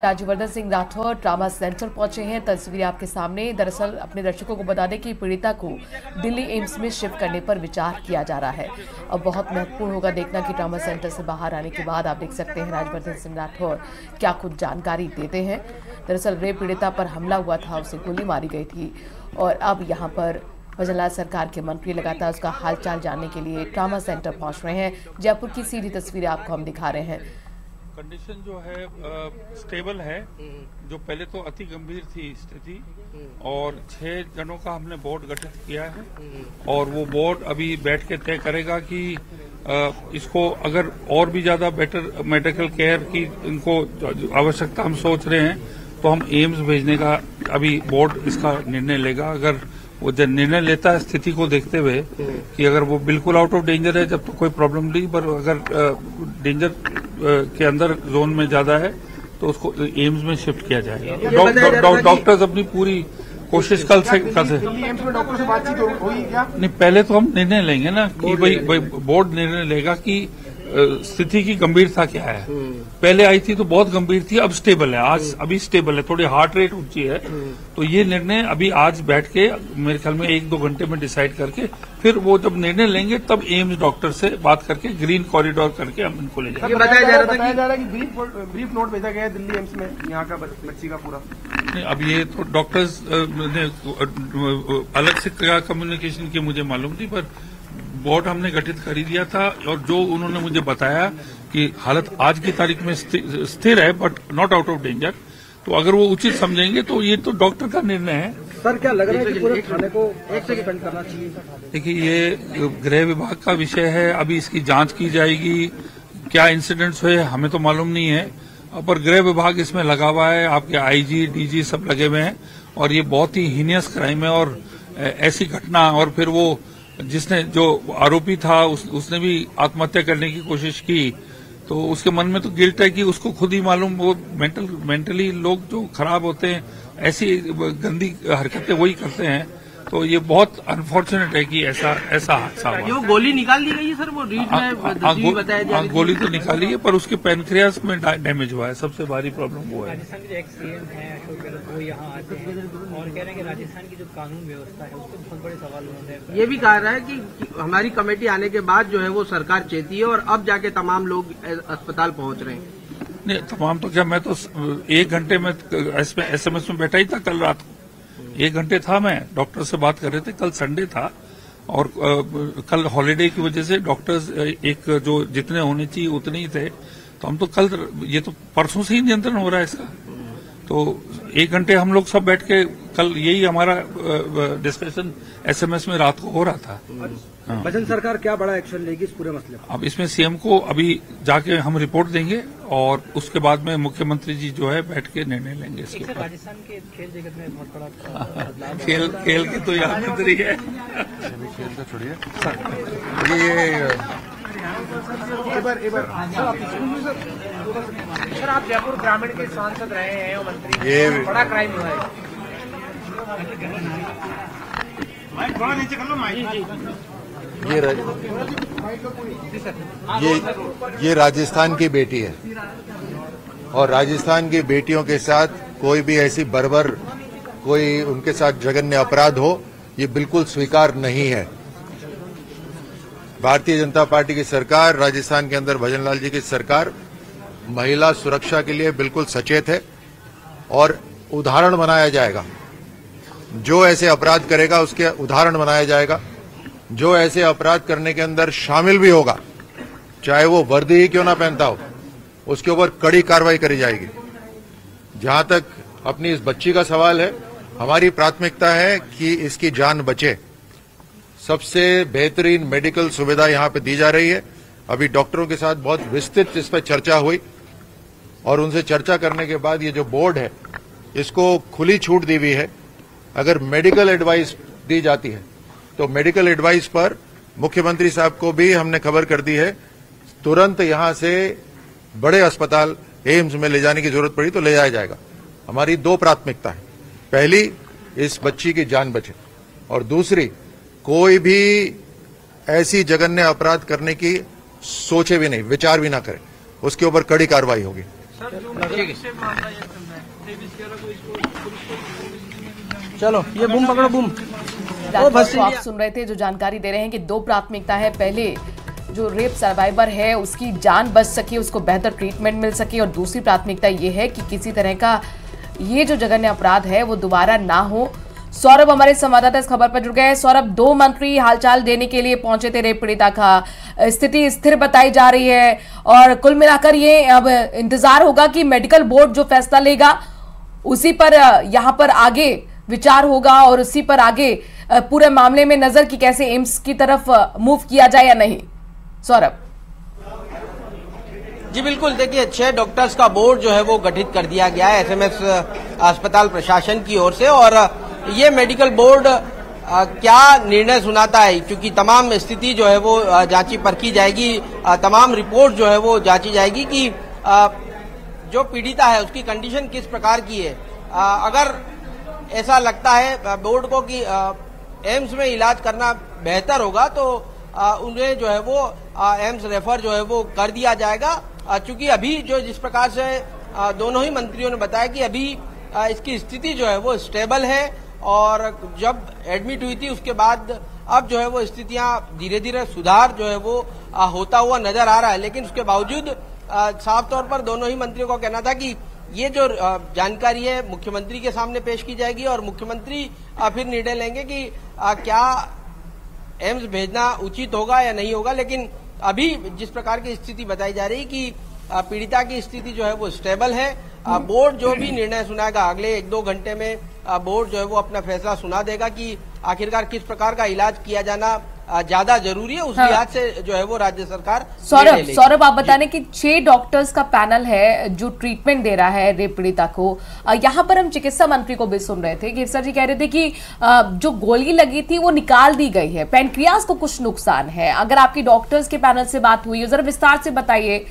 Rajyavardhan Singh Rathore trauma centre पहुंचे हैं। तस्वीरें आपके सामने। दरअसल अपने दर्शकों को बता दें कि पीड़िता को दिल्ली एम्स में शिफ्ट करने पर विचार किया जा रहा है। अब बहुत महत्वपूर्ण होगा देखना कि ट्रामा सेंटर से बाहर आने के बाद आप देख सकते हैं राज्यवर्धन सिंह राठौर क्या खुद जानकारी देते हैं। दरअसल रेप पीड़िता पर हमला हुआ था, उसे गोली मारी गई थी और अब यहाँ पर भजनलाल सरकार के मंत्री लगातार उसका हालचाल जानने के लिए ट्रामा सेंटर पहुंच रहे हैं। जयपुर की सीधी तस्वीरें आपको हम दिखा रहे हैं। कंडीशन जो है स्टेबल है। जो पहले तो अति गंभीर थी स्थिति और 6 जनों का हमने बोर्ड गठित किया है और वो बोर्ड अभी बैठ के तय करेगा कि इसको अगर और भी ज्यादा बेटर मेडिकल केयर की इनको आवश्यकता हम सोच रहे हैं तो हम एम्स भेजने का अभी बोर्ड इसका निर्णय लेगा। अगर वो जब निर्णय लेता है स्थिति को देखते हुए कि अगर वो बिल्कुल आउट ऑफ डेंजर है जब तो कोई प्रॉब्लम नहीं, पर अगर डेंजर के अंदर जोन में ज्यादा है तो उसको एम्स में शिफ्ट किया जाएगा। डॉक्टर्स अपनी पूरी कोशिश कल से एम्स में डॉक्टर से बातचीत होगी क्या? नहीं, पहले तो हम निर्णय लेंगे ना कि भाई बोर्ड निर्णय लेगा कि स्थिति की गंभीरता क्या है। पहले आई थी तो बहुत गंभीर थी, अब स्टेबल है। आज अभी स्टेबल है, थोड़ी हार्ट रेट ऊंची है। तो ये निर्णय अभी आज बैठ के मेरे ख्याल में 1-2 घंटे में डिसाइड करके फिर वो जब निर्णय लेंगे तब एम्स डॉक्टर से बात करके ग्रीन कॉरिडोर करके हम इनको ले जाएंगे। बताया जा रहा है कि ब्रीफ नोट भेजा गया है दिल्ली एम्स में यहाँ का बच्ची का पूरा। नहीं, अब ये तो डॉक्टर्स ने अलग से क्या कम्युनिकेशन की मुझे मालूम नहीं, पर बोर्ड हमने गठित कर ही दिया था और जो उन्होंने मुझे बताया कि हालत आज की तारीख में स्थिर है but not out of danger, तो अगर वो उचित समझेंगे तो ये तो डॉक्टर का निर्णय है। सर, क्या लग रहा है कि पूरे थाने को एक से डिपेंड करना चाहिए? देखिए, ये गृह विभाग का विषय है, अभी इसकी जांच की जाएगी। क्या इंसिडेंट्स हुए हमें तो मालूम नहीं है, पर गृह विभाग इसमें लगा हुआ है। आपके आईजी डीजी सब लगे हुए हैं और ये बहुत ही हीनियस क्राइम है और ऐसी घटना, और फिर वो जिसने जो आरोपी था उसने भी आत्महत्या करने की कोशिश की, तो उसके मन में तो गिल्ट है कि उसको खुद ही मालूम। वो मेंटली लोग जो खराब होते हैं ऐसी गंदी हरकतें वही करते हैं। तो ये बहुत अनफॉर्चुनेट है कि ऐसा हादसा हुआ। वो गोली निकाल ली गई है सर, वो रीड में बताया जा रहा है। गोली तो निकाली है पर उसके पैनक्रियास में डैमेज हुआ है। सबसे भारी प्रॉब्लम वो है। राजस्थान के एक्स सीएम हैं अशोक गहलोत, वो यहाँ आते हैं और कह रहे हैं कि राजस्थान की जो कानून व्यवस्था है उसको बहुत बड़े सवाल उन्होंने ये भी कहा रहा है कि हमारी कमेटी आने के बाद जो है वो सरकार चेती है और अब जाके तमाम लोग अस्पताल पहुंच रहे हैं। नहीं, तमाम तो क्या, मैं तो 1 घंटे में SMS में बैठा ही था कल रात को। 1 घंटे था, मैं डॉक्टर से बात कर रहे थे। कल संडे था और कल हॉलीडे की वजह से डॉक्टर्स एक जो जितने होने चाहिए उतने ही थे। तो हम तो कल, ये तो परसों से ही नियंत्रण हो रहा है इसका। तो 1 घंटे हम लोग सब बैठ के कल यही हमारा डिस्कशन SMS में रात को हो रहा था। भजन सरकार क्या बड़ा एक्शन लेगी इस पूरे मसले पर? अब इसमें सीएम को अभी जाके हम रिपोर्ट देंगे और उसके बाद में मुख्यमंत्री जी जो है बैठ के निर्णय लेंगे इसके ऊपर। राजस्थान के खेल जगत में बहुत बड़ा बदलाव खेल की तो याद मंत्री है। खेल तो छोड़िए ये सर, आप जयपुर ग्रामीण के सांसद रहे हैं और मंत्री, ये बड़ा क्राइम हुआ है। ये राजस्थान की बेटी है और राजस्थान की बेटियों के साथ कोई भी ऐसी बर्बर कोई उनके साथ जघन्य अपराध हो, ये बिल्कुल स्वीकार नहीं है। भारतीय जनता पार्टी की सरकार, राजस्थान के अंदर भजनलाल जी की सरकार महिला सुरक्षा के लिए बिल्कुल सचेत है और उदाहरण बनाया जाएगा। जो ऐसे अपराध करेगा उसके उदाहरण बनाया जाएगा। जो ऐसे अपराध करने के अंदर शामिल भी होगा, चाहे वो वर्दी ही क्यों ना पहनता हो, उसके ऊपर कड़ी कार्रवाई करी जाएगी। जहां तक अपनी इस बच्ची का सवाल है, हमारी प्राथमिकता है कि इसकी जान बचे। सबसे बेहतरीन मेडिकल सुविधा यहां पे दी जा रही है। अभी डॉक्टरों के साथ बहुत विस्तृत इस पर चर्चा हुई और उनसे चर्चा करने के बाद ये जो बोर्ड है इसको खुली छूट दी हुई है। अगर मेडिकल एडवाइस दी जाती है तो मेडिकल एडवाइस पर मुख्यमंत्री साहब को भी हमने खबर कर दी है, तुरंत यहां से बड़े अस्पताल एम्स में ले जाने की जरूरत पड़ी तो ले जाया जाएगा। हमारी 2 प्राथमिकता है। पहली, इस बच्ची की जान बचे और दूसरी, कोई भी ऐसी जघन्य अपराध करने की सोचे भी नहीं, विचार भी ना करे, उसके ऊपर कड़ी कार्रवाई होगी। चलो ये बूम पकड़ो, बूम। राजपाल आप सुन रहे थे जो जानकारी दे रहे हैं कि 2 प्राथमिकता है। पहले जो रेप सर्वाइवर है उसकी जान बच सके, उसको बेहतर ट्रीटमेंट मिल सके, और दूसरी प्राथमिकता ये है कि किसी तरह का ये जो जघन्य अपराध है वो दोबारा ना हो। सौरभ हमारे संवाददाता इस खबर पर जुड़ गए हैं। सौरभ, 2 मंत्री हालचाल देने के लिए पहुंचे थे रेप पीड़िता का, स्थिति स्थिर बताई जा रही है, और कुल मिलाकर ये अब इंतजार होगा कि मेडिकल बोर्ड जो फैसला लेगा उसी पर यहाँ पर आगे विचार होगा, और उसी पर आगे पूरे मामले में नजर की कैसे एम्स की तरफ मूव किया जाए या नहीं। सौरभ जी बिल्कुल, देखिए 6 डॉक्टर्स का बोर्ड जो है वो गठित कर दिया गया है एसएमएस अस्पताल प्रशासन की ओर से, और ये मेडिकल बोर्ड क्या निर्णय सुनाता है, क्योंकि तमाम स्थिति जो है वो जांची परखी जाएगी, तमाम रिपोर्ट जो है वो जांची जाएगी कि जो पीड़िता है उसकी कंडीशन किस प्रकार की है। अगर ऐसा लगता है बोर्ड को कि एम्स में इलाज करना बेहतर होगा तो उन्हें जो है वो एम्स रेफर जो है वो कर दिया जाएगा, क्योंकि अभी जो जिस प्रकार से दोनों ही मंत्रियों ने बताया कि अभी इसकी स्थिति जो है वो स्टेबल है, और जब एडमिट हुई थी उसके बाद अब जो है वो स्थितियां धीरे धीरे सुधार जो है वो होता हुआ नजर आ रहा है। लेकिन उसके बावजूद साफ तौर पर दोनों ही मंत्रियों का कहना था कि ये जो जानकारी है मुख्यमंत्री के सामने पेश की जाएगी, और मुख्यमंत्री फिर निर्णय लेंगे कि क्या एम्स भेजना उचित होगा या नहीं होगा। लेकिन अभी जिस प्रकार की स्थिति बताई जा रही कि पीड़िता की स्थिति जो है वो स्टेबल है। बोर्ड जो भी निर्णय सुनाएगा अगले 1-2 घंटे में बोर्ड जो है वो अपना फैसला सुना देगा कि आखिरकार किस प्रकार का इलाज किया जाना ज्यादा जरूरी है, उस लिहाज से जो है वो राज्य सरकार। सौरभ आप बताने कि 6 डॉक्टर्स का पैनल है जो ट्रीटमेंट दे रहा है रेप पीड़िता को। यहाँ पर हम चिकित्सा मंत्री को भी सुन रहे थे, गिरसर जी कह रहे थे कि जो गोली लगी थी वो निकाल दी गई है, पैनक्रियास को कुछ नुकसान है। अगर आपकी डॉक्टर्स के पैनल से बात हुई है, जरा विस्तार से बताइए।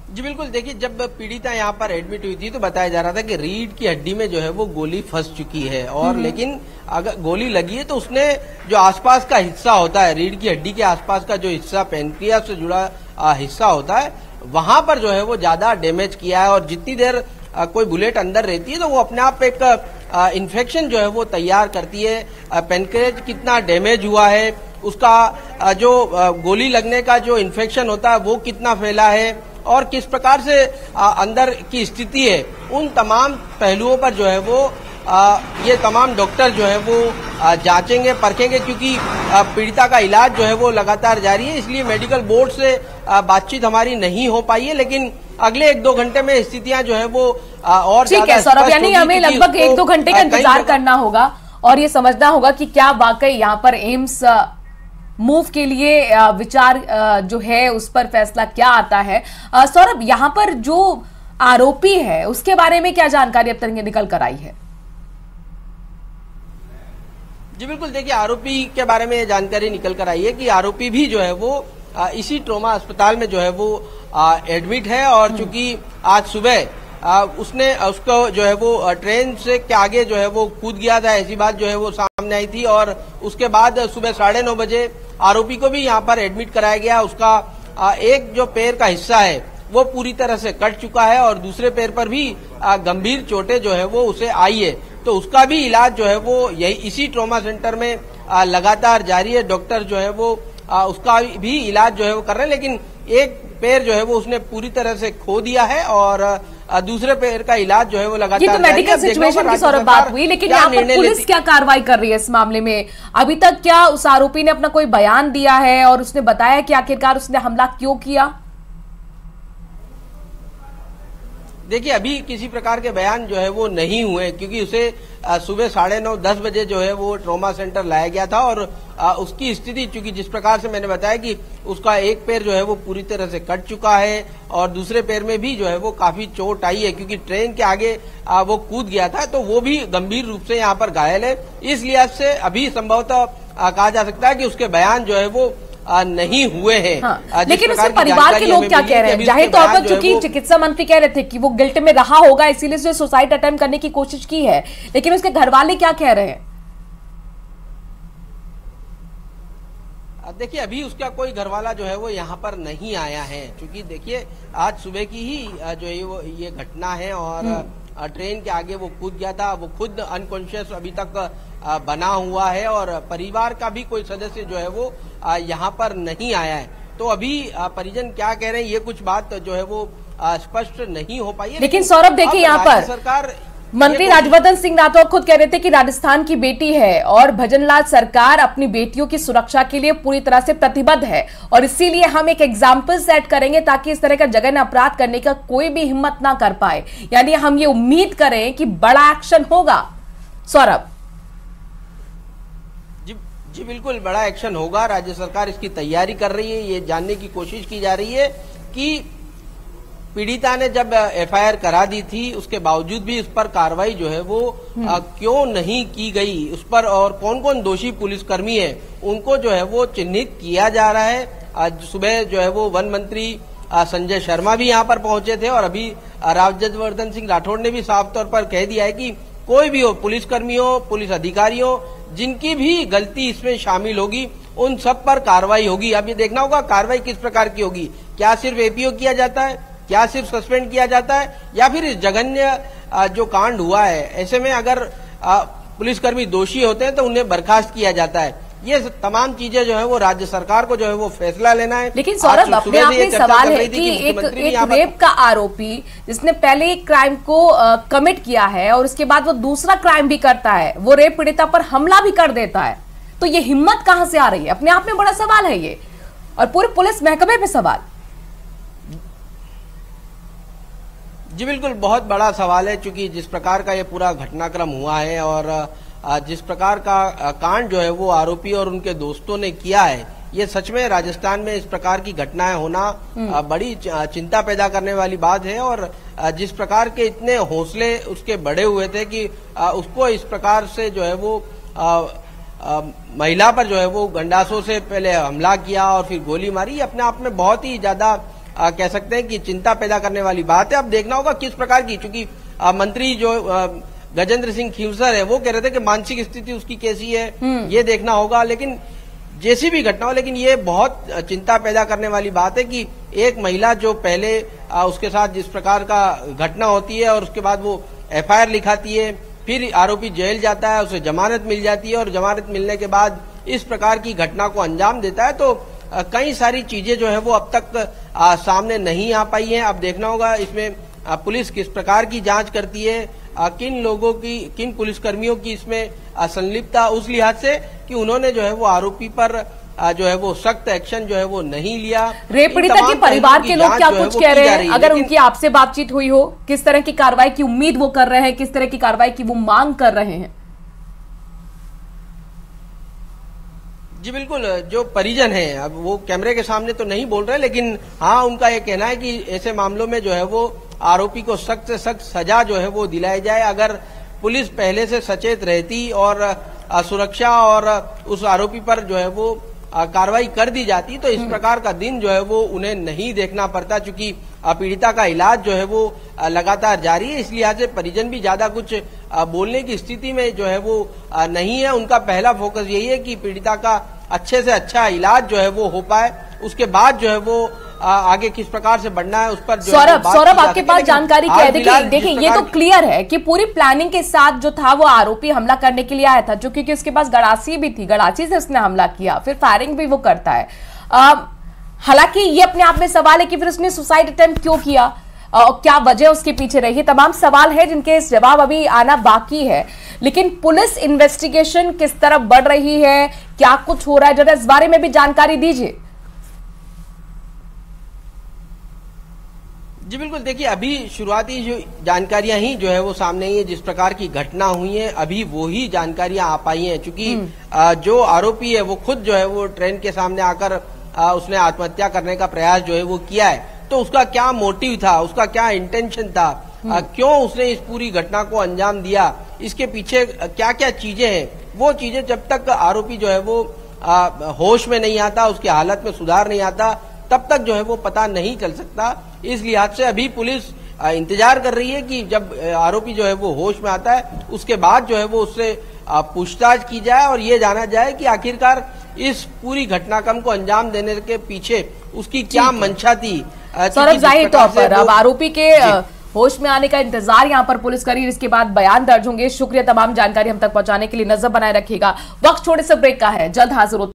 जी बिल्कुल, देखिए जब पीड़िता यहाँ पर एडमिट हुई थी तो बताया जा रहा था कि रीढ़ की हड्डी में जो है वो गोली फंस चुकी है, और लेकिन अगर गोली लगी है तो उसने जो आसपास का हिस्सा होता है, रीढ़ की हड्डी के आसपास का जो हिस्सा पैनक्रियास से जुड़ा हिस्सा होता है, वहां पर जो है वो ज्यादा डैमेज किया है। और जितनी देर कोई बुलेट अंदर रहती है तो वो अपने आप एक इन्फेक्शन जो है वो तैयार करती है। पैनक्रियास कितना डैमेज हुआ है, उसका जो गोली लगने का जो इन्फेक्शन होता है वो कितना फैला है, और किस प्रकार से अंदर की स्थिति है, उन तमाम पहलुओं पर जो है वो ये तमाम डॉक्टर जो है वो जांचेंगे, परखेंगे, क्योंकि पीड़िता का इलाज जो है वो लगातार जारी है। इसलिए मेडिकल बोर्ड से बातचीत हमारी नहीं हो पाई है, लेकिन अगले 1-2 घंटे में स्थितियां जो है वो और ठीक है सौरभ, यानी हमें लगभग 1-2 घंटे का इंतजार करना होगा और ये समझना होगा कि क्या वाकई यहाँ पर एम्स मूव के लिए विचार जो है उस पर फैसला क्या आता है। सौरभ, यहाँ पर जो आरोपी है उसके बारे में क्या जानकारी अब तक निकल कर आई है? जी बिल्कुल, देखिए आरोपी के बारे में जानकारी निकल कर आई है कि आरोपी भी जो है वो इसी ट्रॉमा अस्पताल में जो है वो एडमिट है, और चूंकि आज सुबह उसने उसको जो है वो ट्रेन से के आगे जो है वो कूद गया था, ऐसी बात जो है वो सामने आई थी। और उसके बाद सुबह 9:30 बजे आरोपी को भी यहाँ पर एडमिट कराया गया। उसका एक जो पैर का हिस्सा है वो पूरी तरह से कट चुका है, और दूसरे पैर पर भी गंभीर चोटें जो है वो उसे आई है। तो उसका भी इलाज जो है वो यही इसी ट्रॉमा सेंटर में लगातार जारी है। डॉक्टर जो है वो उसका भी इलाज जो है वो कर रहे हैं, लेकिन एक पैर जो है वो उसने पूरी तरह से खो दिया है, और दूसरे पैर का इलाज जो है वो लगातार। ये तो मेडिकल सिचुएशन की सौरभ बात हुई, लेकिन यहाँ पर पुलिस क्या कार्रवाई कर रही है इस मामले में? अभी तक क्या उस आरोपी ने अपना कोई बयान दिया है और उसने बताया कि आखिरकार उसने हमला क्यों किया? देखिए अभी किसी प्रकार के बयान जो है वो नहीं हुए, क्योंकि उसे सुबह 9:30-10 बजे जो है वो ट्रॉमा सेंटर लाया गया था, और उसकी स्थिति चूंकि जिस प्रकार से मैंने बताया कि उसका एक पैर जो है वो पूरी तरह से कट चुका है, और दूसरे पैर में भी जो है वो काफी चोट आई है, क्योंकि ट्रेन के आगे वो कूद गया था, तो वो भी गंभीर रूप से यहाँ पर घायल है। इस लिहाज से अभी संभवतः कहा जा सकता है कि उसके बयान जो है वो नहीं हुए हैं। हाँ, लेकिन उसके परिवार के लोग क्या कह रहे हैं? जाहिर तौर पर चूंकि चिकित्सा मंत्री कह रहे थे कि वो गिल्ट में रहा होगा, इसीलिए उसने सुसाइड अटेम्प्ट करने की कोशिश की है, लेकिन उसके घर वाले क्या कह रहे हैं? देखिए अभी उसका कोई घरवाला जो है वो यहाँ पर नहीं आया है, क्योंकि देखिए आज सुबह की ही जो है वो ये घटना है और ट्रेन के आगे वो कूद गया था। वो खुद अनकॉन्शियस अभी तक बना हुआ है और परिवार का भी कोई सदस्य जो है वो यहाँ पर नहीं आया है। तो अभी परिजन क्या कह रहे हैं ये कुछ बात जो है वो स्पष्ट नहीं हो पाई है। लेकिन सौरभ देखिए यहाँ पर सरकार मंत्री राज्यवर्धन सिंह राठौर खुद कह रहे थे कि राजस्थान की बेटी है और भजनलाल सरकार अपनी बेटियों की सुरक्षा के लिए पूरी तरह से प्रतिबद्ध है और इसीलिए हम एक एग्जाम्पल सेट करेंगे ताकि इस तरह का जघन्य अपराध करने का कोई भी हिम्मत ना कर पाए। यानी हम ये उम्मीद करें कि बड़ा एक्शन होगा। सौरभ जी बिल्कुल बड़ा एक्शन होगा। राज्य सरकार इसकी तैयारी कर रही है। ये जानने की कोशिश की जा रही है कि पीड़िता ने जब एफआईआर करा दी थी उसके बावजूद भी उस पर कार्रवाई जो है वो क्यों नहीं की गई उस पर, और कौन कौन दोषी पुलिसकर्मी है उनको जो है वो चिन्हित किया जा रहा है। आज सुबह जो है वो वन मंत्री संजय शर्मा भी यहाँ पर पहुंचे थे और अभी राज्यवर्धन सिंह राठौड़ ने भी साफ तौर पर कह दिया है कि कोई भी हो, पुलिसकर्मी हो, पुलिस अधिकारी हो, जिनकी भी गलती इसमें शामिल होगी उन सब पर कार्रवाई होगी। अब ये देखना होगा कार्रवाई किस प्रकार की होगी। क्या सिर्फ एपीओ किया जाता है, क्या सिर्फ सस्पेंड किया जाता है, या फिर इस जघन्य जो कांड हुआ है ऐसे में अगर पुलिसकर्मी दोषी होते हैं तो उन्हें बर्खास्त किया जाता है। ये तमाम चीजें जो है वो राज्य सरकार को जो है वो फैसला लेना है। लेकिन सौरभ अपने आप में सवाल है कि एक रेप का आरोपी जिसने पहले एक क्राइम को कमिट किया है और उसके बाद वो दूसरा क्राइम भी करता है, वो रेप पीड़िता पर हमला भी कर देता है, तो ये हिम्मत कहां से आ रही है? अपने आप में बड़ा सवाल है ये और पूरे पुलिस महकमे पे सवाल। जी बिल्कुल बहुत बड़ा सवाल है, क्योंकि जिस प्रकार का ये पूरा घटनाक्रम हुआ है और जिस प्रकार का कांड जो है वो आरोपी और उनके दोस्तों ने किया है, ये सच में राजस्थान में इस प्रकार की घटनाएं होना बड़ी चिंता पैदा करने वाली बात है। और जिस प्रकार के इतने हौसले उसके बढ़े हुए थे कि उसको इस प्रकार से जो है वो महिला पर जो है वो गंडासों से पहले हमला किया और फिर गोली मारी, ये अपने आप में बहुत ही ज्यादा कह सकते हैं कि चिंता पैदा करने वाली बात है। अब देखना होगा किस प्रकार की, चूंकि मंत्री जो गजेंद्र सिंह खींवसर है वो कह रहे थे कि मानसिक स्थिति उसकी कैसी है ये देखना होगा। लेकिन जैसी भी घटना हो, लेकिन ये बहुत चिंता पैदा करने वाली बात है कि एक महिला जो पहले उसके साथ जिस प्रकार का घटना होती है और उसके बाद वो एफआईआर लिखाती है, फिर आरोपी जेल जाता है, उसे जमानत मिल जाती है और जमानत मिलने के बाद इस प्रकार की घटना को अंजाम देता है, तो कई सारी चीजें जो है वो अब तक सामने नहीं आ पाई हैं। अब देखना होगा इसमें पुलिस किस प्रकार की जांच करती है, किन लोगों की, किन पुलिसकर्मियों की इसमें संलिप्तता उस लिहाज से कि उन्होंने जो है वो आरोपी पर जो है वो सख्त एक्शन जो है वो नहीं लिया। रेप पीड़िता के परिवार के लोग क्या कुछ कह रहे हैं? अगर उनकी आपसे बातचीत हुई हो, किस तरह की कार्रवाई की उम्मीद वो कर रहे हैं, किस तरह की कार्रवाई की वो मांग कर रहे हैं? जी बिल्कुल, जो परिजन हैं अब वो कैमरे के सामने तो नहीं बोल रहे, लेकिन हाँ उनका ये कहना है कि ऐसे मामलों में जो है वो आरोपी को सख्त से सख्त सजा जो है वो दिलाई जाए। अगर पुलिस पहले से सचेत रहती और सुरक्षा और उस आरोपी पर जो है वो कार्रवाई कर दी जाती तो इस प्रकार का दिन जो है वो उन्हें नहीं देखना पड़ता, क्योंकि पीड़िता का इलाज जो है वो लगातार जारी है। इस लिहाज से परिजन भी ज्यादा कुछ बोलने की स्थिति में जो है वो नहीं है। उनका पहला फोकस यही है कि पीड़िता का अच्छे से अच्छा इलाज जो है वो हो पाए, उसके बाद जो है वो आगे किस प्रकार से बढ़ना है उस पर जो सौरभ आपके पास जानकारी क्या है? देखिए ये तो क्लियर है कि पूरी प्लानिंग के साथ जो था वो आरोपी हमला करने के लिए आया था, जो क्योंकि उसके पास गड़ासी भी थी, गड़ासी से उसने हमला किया, फिर फायरिंग भी वो करता है। हालांकि ये अपने आप में सवाल है कि फिर उसने सुसाइड अटेम्प्ट क्यों किया, क्या वजह उसके पीछे रही, तमाम सवाल है जिनके जवाब अभी आना बाकी है। लेकिन पुलिस इन्वेस्टिगेशन किस तरफ बढ़ रही है, क्या कुछ हो रहा है, जरा इस बारे में भी जानकारी दीजिए। जी बिल्कुल, देखिए अभी शुरुआती जो जानकारियां ही जो है वो सामने ही है। जिस प्रकार की घटना हुई है अभी वो ही जानकारियां आ पाई हैं, क्योंकि जो आरोपी है वो खुद जो है वो ट्रेन के सामने आकर उसने आत्महत्या करने का प्रयास जो है वो किया है। तो उसका क्या मोटिव था, उसका क्या इंटेंशन था, क्यों उसने इस पूरी घटना को अंजाम दिया, इसके पीछे क्या क्या चीजें हैं, वो चीजें जब तक आरोपी जो है वो होश में नहीं आता, उसकी हालत में सुधार नहीं आता, तब तक जो है वो पता नहीं चल सकता। इस लिहाज से अभी पुलिस इंतजार कर रही है कि जब आरोपी जो है वो होश में आता है उसके बाद जो है वो उससे पूछताछ की जाए और ये जाना जाए कि आखिरकार इस पूरी घटनाक्रम को अंजाम देने के पीछे उसकी क्या मंशा थी। सौरभ, जाहिर तौर पर अब आरोपी के होश में आने का इंतजार यहाँ पर पुलिस करी, इसके बाद बयान दर्ज होंगे। शुक्रिया तमाम जानकारी हम तक पहुंचाने के लिए। नजर बनाए रखिएगा। वक्त छोटे से ब्रेक का है, जल्द हाजिर होते हैं।